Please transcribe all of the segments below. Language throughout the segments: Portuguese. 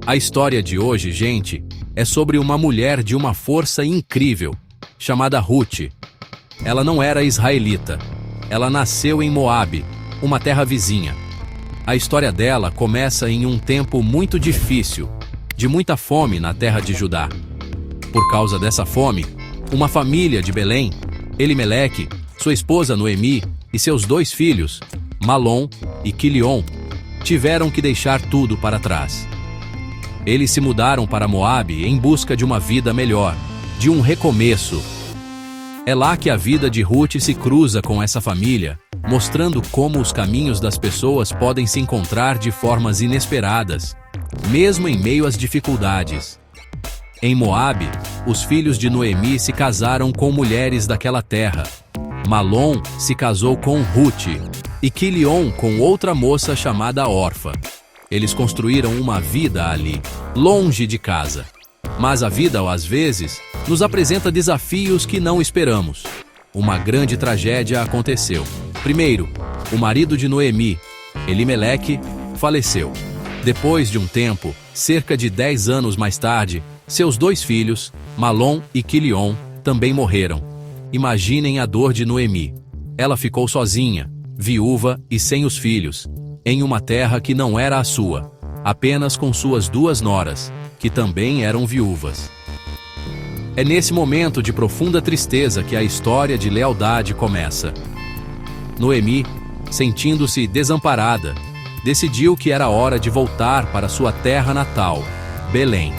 A história de hoje, gente, é sobre uma mulher de uma força incrível, chamada Ruth. Ela não era israelita. Ela nasceu em Moabe, uma terra vizinha. A história dela começa em um tempo muito difícil, de muita fome na terra de Judá. Por causa dessa fome, uma família de Belém, Elimeleque, sua esposa Noemi e seus 2 filhos, Malom e Quilion, tiveram que deixar tudo para trás. Eles se mudaram para Moabe em busca de uma vida melhor, de um recomeço. É lá que a vida de Ruth se cruza com essa família, mostrando como os caminhos das pessoas podem se encontrar de formas inesperadas, mesmo em meio às dificuldades. Em Moabe, os filhos de Noemi se casaram com mulheres daquela terra. Malom se casou com Ruth e Quilion com outra moça chamada Orfa. Eles construíram uma vida ali, longe de casa. Mas a vida, às vezes, nos apresenta desafios que não esperamos. Uma grande tragédia aconteceu. Primeiro, o marido de Noemi, Elimeleque, faleceu. Depois de um tempo, cerca de 10 anos mais tarde, seus 2 filhos, Malom e Quilion, também morreram. Imaginem a dor de Noemi. Ela ficou sozinha, viúva e sem os filhos, em uma terra que não era a sua, apenas com suas 2 noras, que também eram viúvas. É nesse momento de profunda tristeza que a história de lealdade começa. Noemi, sentindo-se desamparada, decidiu que era hora de voltar para sua terra natal, Belém.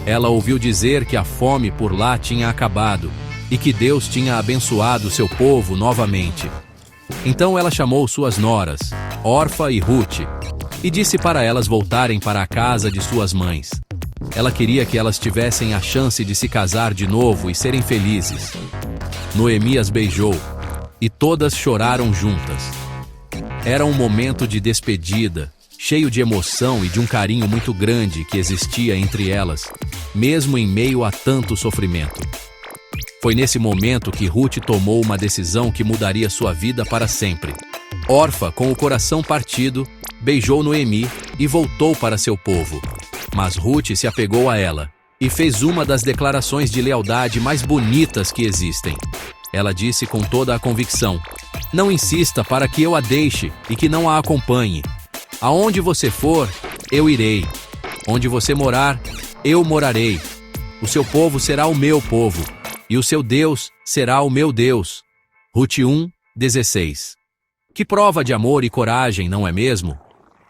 Ela ouviu dizer que a fome por lá tinha acabado e que Deus tinha abençoado seu povo novamente. Então ela chamou suas noras, Orfa e Ruth, e disse para elas voltarem para a casa de suas mães. Ela queria que elas tivessem a chance de se casar de novo e serem felizes. Noemi as beijou, e todas choraram juntas. Era um momento de despedida, cheio de emoção e de um carinho muito grande que existia entre elas, mesmo em meio a tanto sofrimento. Foi nesse momento que Ruth tomou uma decisão que mudaria sua vida para sempre. Orfa, com o coração partido, beijou Noemi e voltou para seu povo. Mas Ruth se apegou a ela e fez uma das declarações de lealdade mais bonitas que existem. Ela disse com toda a convicção: "Não insista para que eu a deixe e que não a acompanhe. Aonde você for, eu irei. Onde você morar, eu morarei. O seu povo será o meu povo, e o seu Deus será o meu Deus." Ruth 1:16. Que prova de amor e coragem, não é mesmo?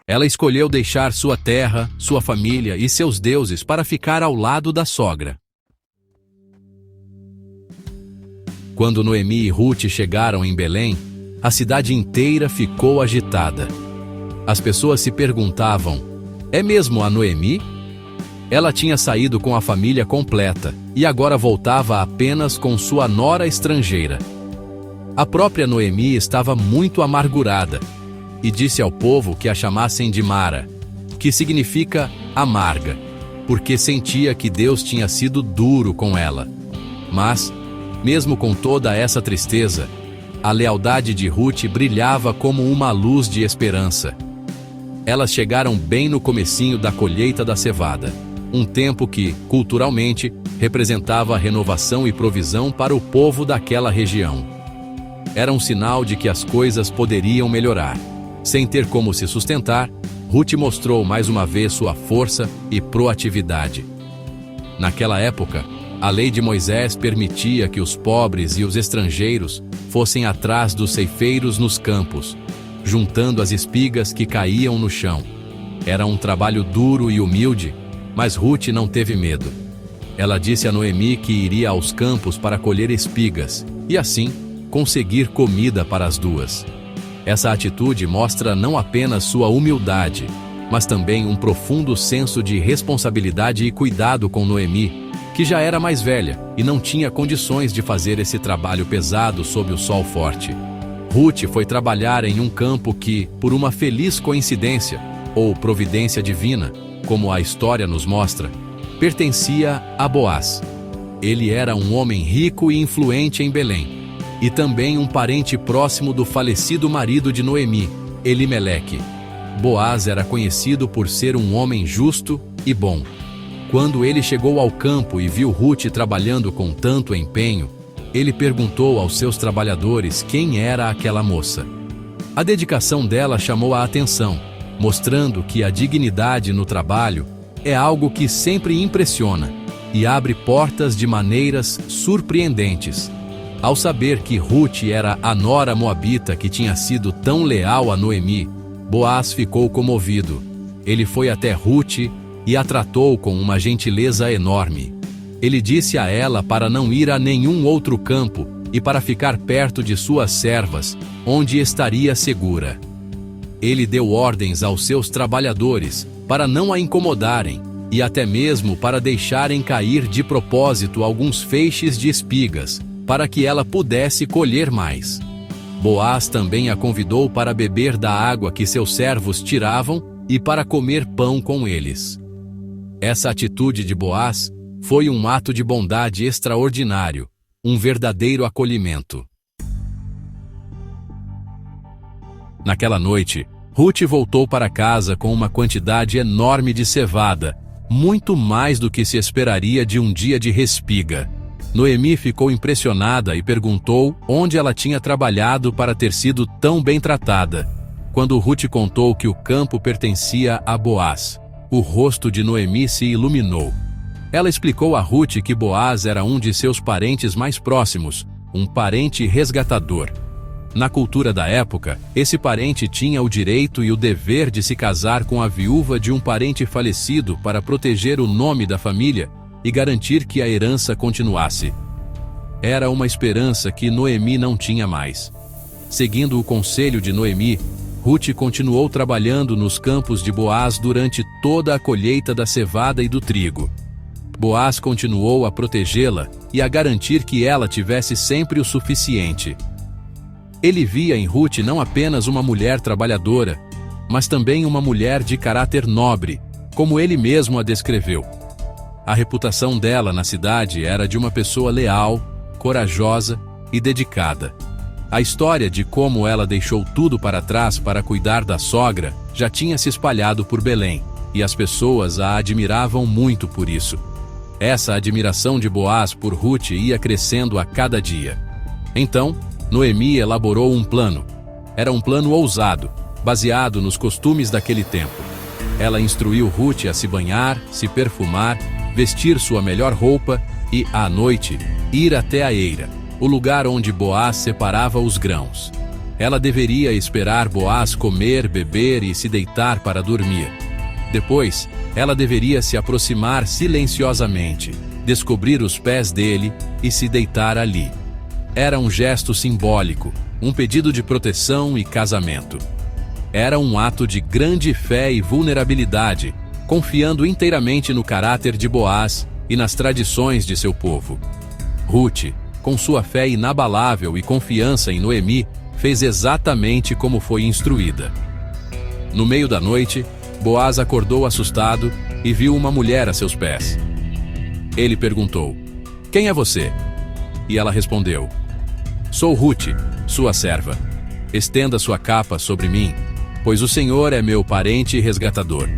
Ela escolheu deixar sua terra, sua família e seus deuses para ficar ao lado da sogra. Quando Noemi e Ruth chegaram em Belém, a cidade inteira ficou agitada. As pessoas se perguntavam: é mesmo a Noemi? Ela tinha saído com a família completa e agora voltava apenas com sua nora estrangeira. A própria Noemi estava muito amargurada e disse ao povo que a chamassem de Mara, que significa amarga, porque sentia que Deus tinha sido duro com ela. Mas, mesmo com toda essa tristeza, a lealdade de Ruth brilhava como uma luz de esperança. Elas chegaram bem no comecinho da colheita da cevada, um tempo que, culturalmente, representava renovação e provisão para o povo daquela região. Era um sinal de que as coisas poderiam melhorar. Sem ter como se sustentar, Ruth mostrou mais uma vez sua força e proatividade. Naquela época, a lei de Moisés permitia que os pobres e os estrangeiros fossem atrás dos ceifeiros nos campos, juntando as espigas que caíam no chão. Era um trabalho duro e humilde, mas Ruth não teve medo. Ela disse a Noemi que iria aos campos para colher espigas e, assim, conseguir comida para as 2. Essa atitude mostra não apenas sua humildade, mas também um profundo senso de responsabilidade e cuidado com Noemi, que já era mais velha e não tinha condições de fazer esse trabalho pesado sob o sol forte. Ruth foi trabalhar em um campo que, por uma feliz coincidência, ou providência divina, como a história nos mostra, pertencia a Boaz. Ele era um homem rico e influente em Belém, e também um parente próximo do falecido marido de Noemi, Elimeleque. Boaz era conhecido por ser um homem justo e bom. Quando ele chegou ao campo e viu Ruth trabalhando com tanto empenho, ele perguntou aos seus trabalhadores quem era aquela moça. A dedicação dela chamou a atenção, mostrando que a dignidade no trabalho é algo que sempre impressiona e abre portas de maneiras surpreendentes. Ao saber que Ruth era a nora moabita que tinha sido tão leal a Noemi, Boaz ficou comovido. Ele foi até Ruth e a tratou com uma gentileza enorme. Ele disse a ela para não ir a nenhum outro campo e para ficar perto de suas servas, onde estaria segura. Ele deu ordens aos seus trabalhadores para não a incomodarem e até mesmo para deixarem cair de propósito alguns feixes de espigas, para que ela pudesse colher mais. Boaz também a convidou para beber da água que seus servos tiravam e para comer pão com eles. Essa atitude de Boaz foi um ato de bondade extraordinário, um verdadeiro acolhimento. Naquela noite, Ruth voltou para casa com uma quantidade enorme de cevada, muito mais do que se esperaria de um dia de respiga. Noemi ficou impressionada e perguntou onde ela tinha trabalhado para ter sido tão bem tratada. Quando Ruth contou que o campo pertencia a Boaz, o rosto de Noemi se iluminou. Ela explicou a Ruth que Boaz era um de seus parentes mais próximos, um parente resgatador. Na cultura da época, esse parente tinha o direito e o dever de se casar com a viúva de um parente falecido para proteger o nome da família e garantir que a herança continuasse. Era uma esperança que Noemi não tinha mais. Seguindo o conselho de Noemi, Ruth continuou trabalhando nos campos de Boaz durante toda a colheita da cevada e do trigo. Boaz continuou a protegê-la e a garantir que ela tivesse sempre o suficiente. Ele via em Ruth não apenas uma mulher trabalhadora, mas também uma mulher de caráter nobre, como ele mesmo a descreveu. A reputação dela na cidade era de uma pessoa leal, corajosa e dedicada. A história de como ela deixou tudo para trás para cuidar da sogra já tinha se espalhado por Belém, e as pessoas a admiravam muito por isso. Essa admiração de Boaz por Ruth ia crescendo a cada dia. Então, Noemi elaborou um plano. Era um plano ousado, baseado nos costumes daquele tempo. Ela instruiu Ruth a se banhar, se perfumar, vestir sua melhor roupa e, à noite, ir até a eira, o lugar onde Boaz separava os grãos. Ela deveria esperar Boaz comer, beber e se deitar para dormir. Depois, ela deveria se aproximar silenciosamente, descobrir os pés dele e se deitar ali. Era um gesto simbólico, um pedido de proteção e casamento. Era um ato de grande fé e vulnerabilidade, confiando inteiramente no caráter de Boaz e nas tradições de seu povo. Ruth, com sua fé inabalável e confiança em Noemi, fez exatamente como foi instruída. No meio da noite, Boaz acordou assustado e viu uma mulher a seus pés. Ele perguntou: "Quem é você?" E ela respondeu: "Sou Ruth, sua serva. Estenda sua capa sobre mim, pois o Senhor é meu parente resgatador."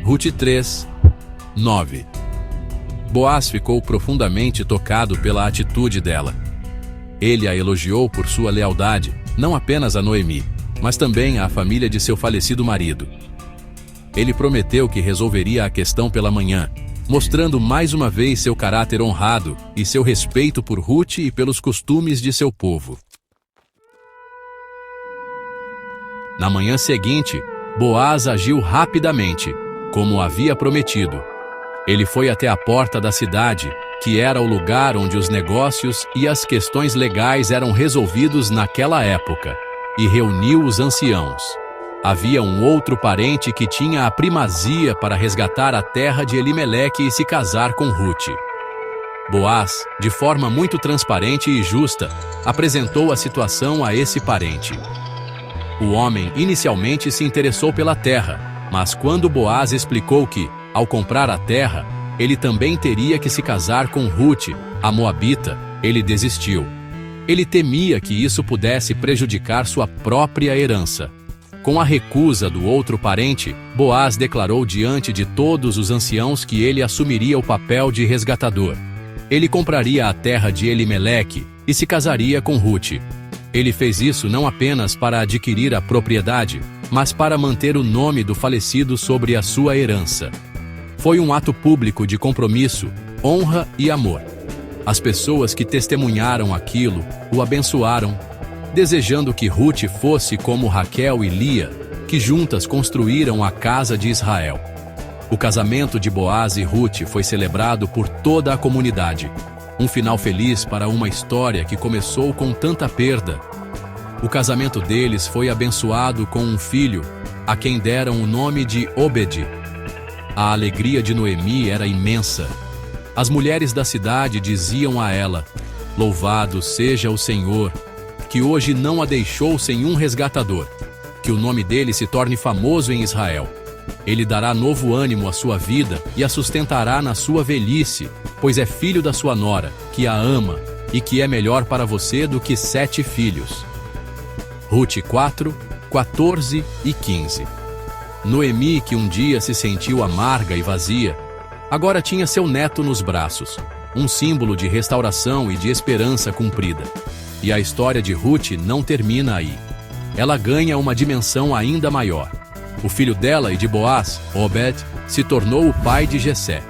Ruth 3, 9. Boaz ficou profundamente tocado pela atitude dela. Ele a elogiou por sua lealdade, não apenas a Noemi, mas também à família de seu falecido marido. Ele prometeu que resolveria a questão pela manhã, mostrando mais uma vez seu caráter honrado e seu respeito por Ruth e pelos costumes de seu povo. Na manhã seguinte, Boaz agiu rapidamente, como havia prometido. Ele foi até a porta da cidade, que era o lugar onde os negócios e as questões legais eram resolvidos naquela época, e reuniu os anciãos. Havia um outro parente que tinha a primazia para resgatar a terra de Elimeleque e se casar com Ruth. Boaz, de forma muito transparente e justa, apresentou a situação a esse parente. O homem inicialmente se interessou pela terra, mas quando Boaz explicou que, ao comprar a terra, ele também teria que se casar com Ruth, a moabita, ele desistiu. Ele temia que isso pudesse prejudicar sua própria herança. Com a recusa do outro parente, Boaz declarou diante de todos os anciãos que ele assumiria o papel de resgatador. Ele compraria a terra de Elimeleque e se casaria com Ruth. Ele fez isso não apenas para adquirir a propriedade, mas para manter o nome do falecido sobre a sua herança. Foi um ato público de compromisso, honra e amor. As pessoas que testemunharam aquilo o abençoaram, desejando que Ruth fosse como Raquel e Lia, que juntas construíram a casa de Israel. O casamento de Boaz e Ruth foi celebrado por toda a comunidade. Um final feliz para uma história que começou com tanta perda. O casamento deles foi abençoado com um filho, a quem deram o nome de Obed. A alegria de Noemi era imensa. As mulheres da cidade diziam a ela: "Louvado seja o Senhor, que hoje não a deixou sem um resgatador. Que o nome dele se torne famoso em Israel. Ele dará novo ânimo à sua vida e a sustentará na sua velhice, pois é filho da sua nora, que a ama, e que é melhor para você do que 7 filhos." Ruth 4, 14 e 15. Noemi, que um dia se sentiu amarga e vazia, agora tinha seu neto nos braços, um símbolo de restauração e de esperança cumprida. E a história de Ruth não termina aí. Ela ganha uma dimensão ainda maior. O filho dela e de Boaz, Obed, se tornou o pai de Jessé.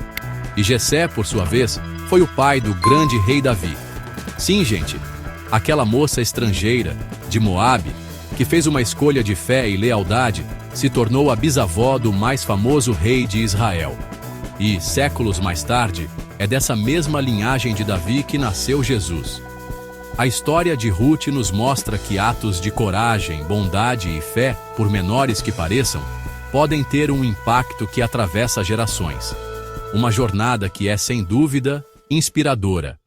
E Jessé, por sua vez, foi o pai do grande rei Davi. Sim, gente, aquela moça estrangeira, de Moabe, que fez uma escolha de fé e lealdade, se tornou a bisavó do mais famoso rei de Israel. E, séculos mais tarde, é dessa mesma linhagem de Davi que nasceu Jesus. A história de Ruth nos mostra que atos de coragem, bondade e fé, por menores que pareçam, podem ter um impacto que atravessa gerações. Uma jornada que é, sem dúvida, inspiradora.